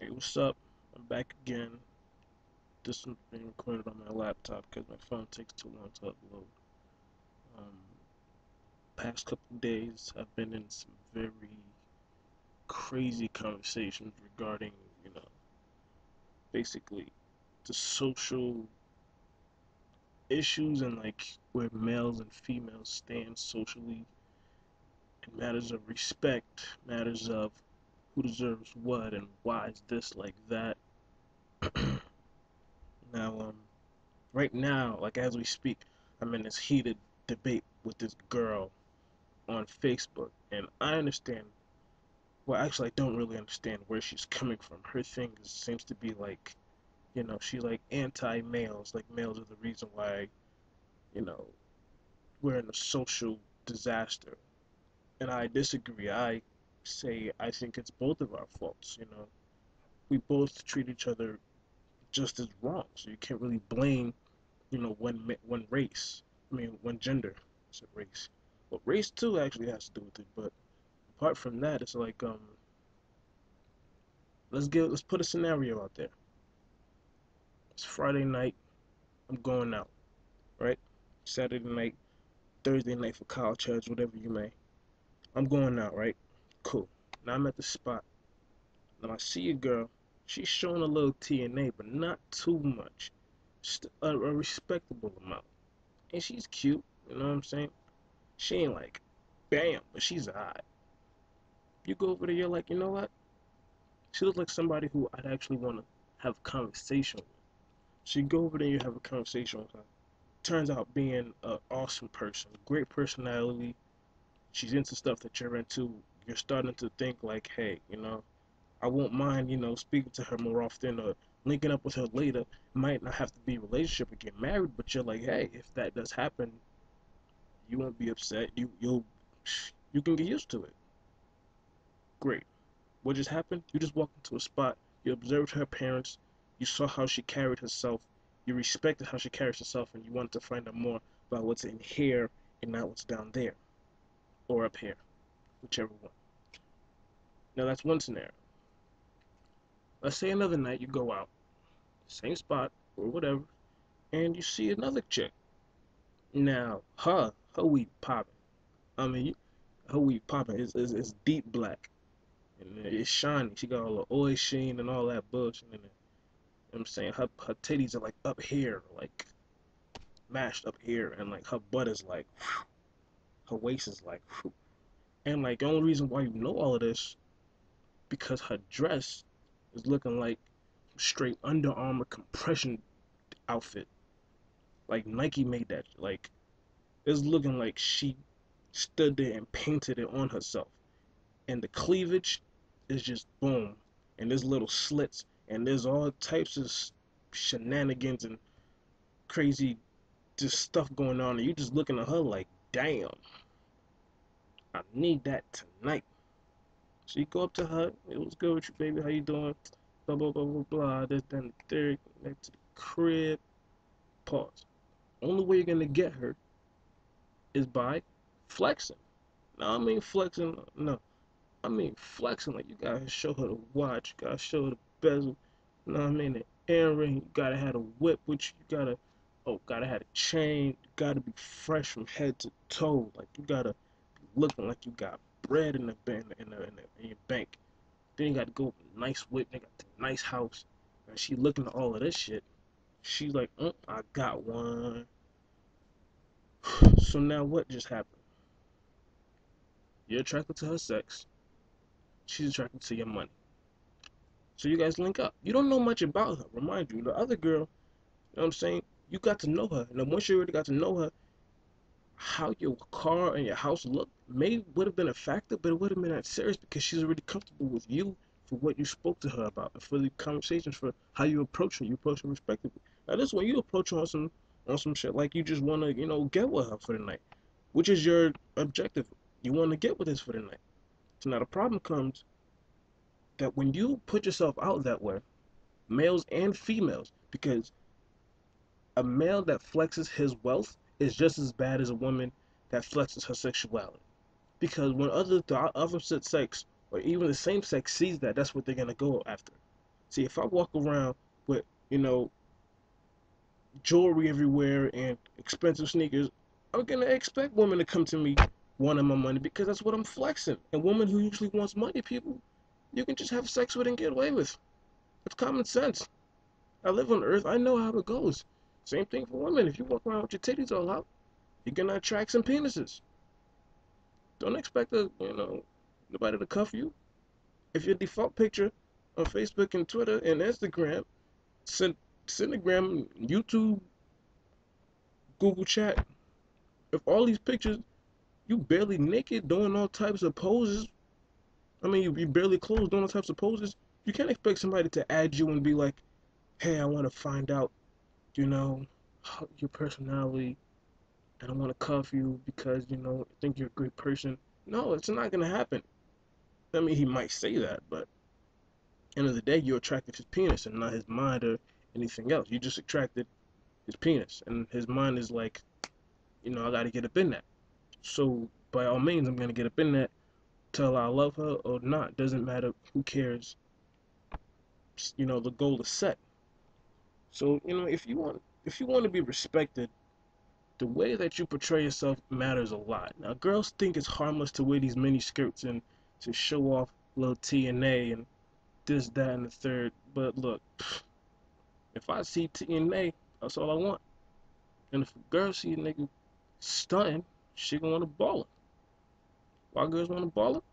Hey, what's up? I'm back again. This one's being recorded on my laptop because my phone takes too long to upload. Um, Past couple days, I've been in some very crazy conversations regarding, you know, basically the social issues and like where males and females stand socially in matters of respect, matters of who deserves what and why is this like that. Now, right now, like as we speak, I'm in this heated debate with this girl on Facebook, and I understand. Well, actually, I don't really understand where she's coming from. Her thing seems to be like, she's like anti-males. Like males are the reason why, you know, we're in a social disaster. And I disagree. I say I think it's both of our faults. We both treat each other just as wrong. So you can't really blame, one race. I mean, one gender. I said race. Well, race too actually has to do with it, but apart from that, it's like let's put a scenario out there. It's Friday night. I'm going out, right? Saturday night, Thursday night for college heads, whatever you may. I'm going out, right? Cool. Now I'm at the spot. Now I see a girl. She's showing a little TNA, but not too much. Just a respectable amount. And she's cute, you know what I'm saying? She ain't like, bam, but she's alright. You go over there, you're like, you know what? She looks like somebody who I'd actually want to have a conversation with. So you go over there, you have a conversation with her. Turns out being an awesome person, great personality. She's into stuff that you're into. You're starting to think like, hey, I won't mind, speaking to her more often or linking up with her later. It might not have to be a relationship or get married, but you're like, hey, if that does happen, you won't be upset. You can get used to it. Great. What just happened? You just walked into a spot. You observed her parents. You saw how she carried herself. You respected how she carries herself, and you wanted to find out more about what's in here and not what's down there or up here, whichever one. Now that's one scenario. Let's say another night you go out, same spot or whatever, and you see another chick. Now her weed popping. I mean, her weed popping is deep black and it's shiny. She got all the oil sheen and all that bullshit in it. I'm saying her titties are like up here, like mashed up here, and like her butt is like, whew, her waist is like, whew. And like the only reason why you know all of this because her dress is looking like straight Under Armour compression outfit. Like Nike made that. Like it's looking like she stood there and painted it on herself. And the cleavage is just boom. And there's little slits and there's all types of shenanigans and crazy just stuff going on, and you just looking at her like, damn, I need that tonight. So you go up to her, it was good with you, baby, how you doing? Blah, blah, blah, blah, blah, this, then the third, back to the crib, pause. Only way you're gonna get her is by flexing. No, I mean flexing, no. I mean flexing, like you gotta show her the watch, you gotta show her the bezel, you know what I mean, the earring, you gotta have a whip which you gotta, gotta have a chain, you gotta be fresh from head to toe, like you gotta looking like you got bread in the bank in your bank. Then you got to go with a nice whip, they got a nice house, and she looking at all of this shit. She's like, I got one. So now what just happened? You're attracted to her sex. She's attracted to your money. So you guys link up. You don't know much about her. Remind you, the other girl, you know what I'm saying? You got to know her. And then once you already got to know her, how your car and your house look may would have been a factor, but it would have been that serious because she's already comfortable with you for what you spoke to her about, and for the conversations, for how you approach her. You approach her respectively. Now this one, you approach her on some shit like you just want to, get with her for the night, which is your objective. You want to get with this for the night. So now the problem comes that when you put yourself out that way, males and females, because a male that flexes his wealth is just as bad as a woman that flexes her sexuality. Because when the opposite sex or even the same sex sees that, that's what they're gonna go after. See, if I walk around with, you know, jewelry everywhere and expensive sneakers, I'm gonna expect women to come to me wanting my money because that's what I'm flexing. And women who usually wants money, people, you can just have sex with and get away with. It's common sense. I live on Earth. I know how it goes. Same thing for women. If you walk around with your titties all out, you're gonna attract some penises. Don't expect nobody to cuff you. If your default picture on Facebook and Twitter and Instagram, Centigram, YouTube, Google Chat, if all these pictures you barely naked doing all types of poses, I mean you barely clothed doing all types of poses, you can't expect somebody to add you and be like, hey, I want to find out, you know, your personality and I want to cuff you because, I think you're a great person. No, it's not gonna happen. I mean, he might say that, but end of the day, you attracted his penis and not his mind or anything else. You just attracted his penis, and his mind is like, I got to get up in that. So by all means, I'm gonna get up in that till I love her or not. Doesn't matter. Who cares? The goal is set. So if you want to be respected, the way that you portray yourself matters a lot. Now, girls think it's harmless to wear these mini skirts and to show off little TNA and this, that, and the third. But look, if I see TNA, that's all I want. And if a girl see a nigga stunting, she gonna want to ball it. Why girls want to ball it?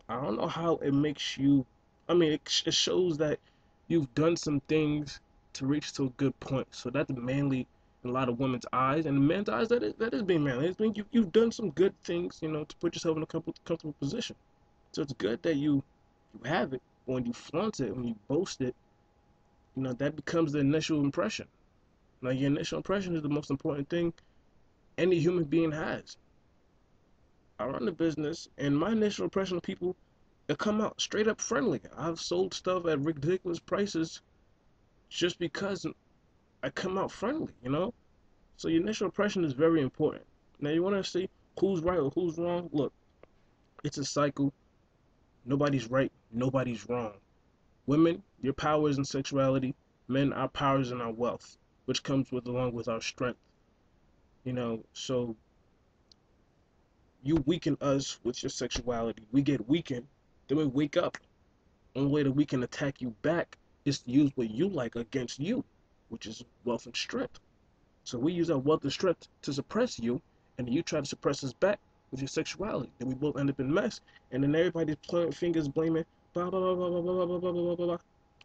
I don't know how it makes you. I mean, it shows that you've done some things to reach to a good point. So that's manly in a lot of women's eyes, and in men's eyes, that is being manly. It's mean you've done some good things, to put yourself in a comfortable position. So it's good that you have it. When you flaunt it, when you boast it, that becomes the initial impression. Now, your initial impression is the most important thing any human being has. I run the business, and my initial impression of people, it come out straight up friendly. I've sold stuff at ridiculous prices just because I come out friendly. So your initial impression is very important. Now you want to see who's right or who's wrong. Look, it's a cycle. Nobody's right. Nobody's wrong. Women, your power is in sexuality. Men, our power is in our wealth, which comes with along with our strength. So you weaken us with your sexuality. We get weakened, then we wake up. Only way that we can attack you back is to use what you like against you, which is wealth and strength. So we use our wealth and strength to suppress you, and you try to suppress us back with your sexuality. Then we both end up in mess, and then everybody's pointing fingers, blaming, blah blah blah blah blah blah blah blah blah blah blah.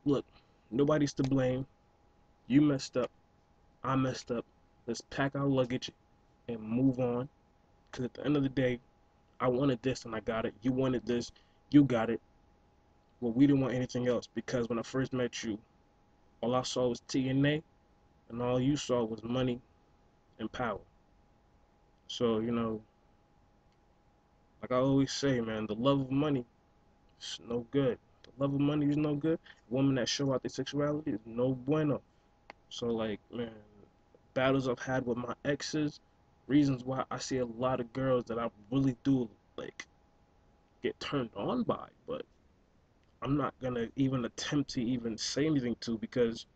Look, nobody's to blame. You messed up. I messed up. Let's pack our luggage and move on. Because at the end of the day, I wanted this and I got it. You wanted this, you got it. Well, we didn't want anything else because when I first met you, all I saw was TNA and all you saw was money and power. So, like I always say, man, the love of money is no good. The love of money is no good. Women that show out their sexuality is no bueno. So, like, man, battles I've had with my exes, reasons why I see a lot of girls that I really do, like, get turned on by, but I'm not gonna even attempt to even say anything to because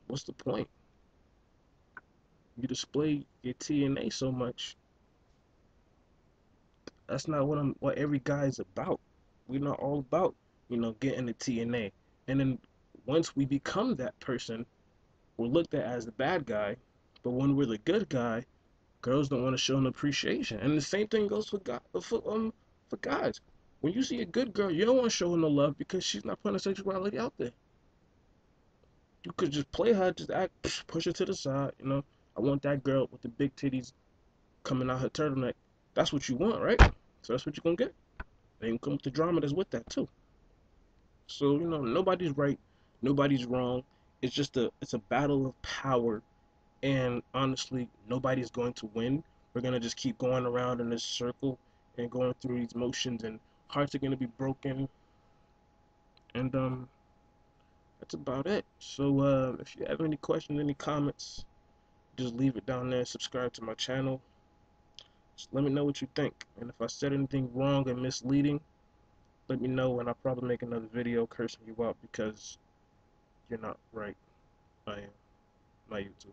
what's the point? You display your TNA so much. That's not what every guy is about. We're not all about, getting the TNA. And then once we become that person, we're looked at as the bad guy. But when we're the good guy, girls don't want to show an appreciation. And the same thing goes for guys. When you see a good girl, you don't want to show her no love because she's not putting her sexuality out there. You could just play her, just act, push her to the side. I want that girl with the big titties coming out her turtleneck. That's what you want, right? So that's what you're gonna get. And come with the drama that's with that too. So nobody's right, nobody's wrong. It's a battle of power, and honestly, nobody's going to win. We're gonna just keep going around in this circle and going through these motions, and hearts are gonna be broken, and that's about it. So if you have any questions, any comments, just leave it down there. Subscribe to my channel. Just let me know what you think. And if I said anything wrong or misleading, let me know, and I'll probably make another video cursing you out because you're not right. I am. My YouTube.